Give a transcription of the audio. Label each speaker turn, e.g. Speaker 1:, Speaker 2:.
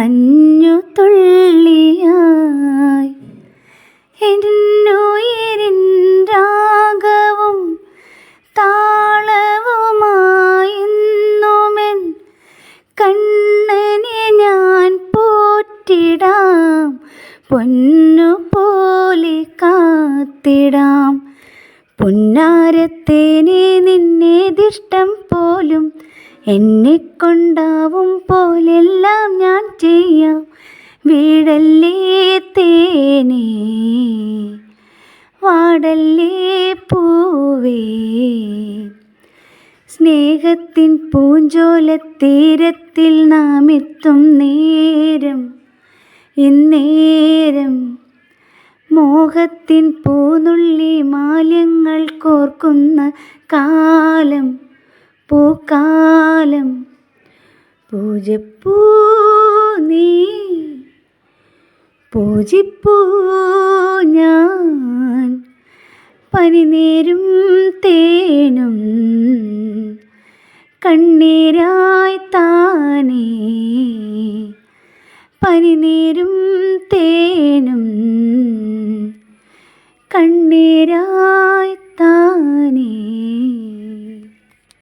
Speaker 1: മഞ്ഞു തുള്ളിയായി എന്നുയിരിൻ രാഗവും താളവുമായെന്നുമെൻ കണ്ണനെ ഞാൻ പോറ്റിടാം, പൊന്നുപോലെ കാത്തിടാം. പുന്നാരത്തേനെ നിന്നേതിഷ്ടം പോലും എന്നെക്കൊണ്ടാവും പോലെല്ലാം ഞാൻ ചെയ്യാം. വീടല്ലേ തേനേ, വാടല്ലേ പൂവേ, സ്നേഹത്തിൻ പൂഞ്ചോലത്തീരത്തിൽ നാം എത്തും നേരം ഇന്നേരം. മോഹത്തിൻ പൂനുള്ളി മാല്യങ്ങൾ കോർക്കുന്ന കാലം പൂക്കാലം. പൂജപ്പൂ നീ, പൂജിപ്പൂ ഞാൻ, പനിനീരും തേനും കണ്ണീരായി താനേ, പനിനീരും തേനും കണ്ണീരായി താനേ.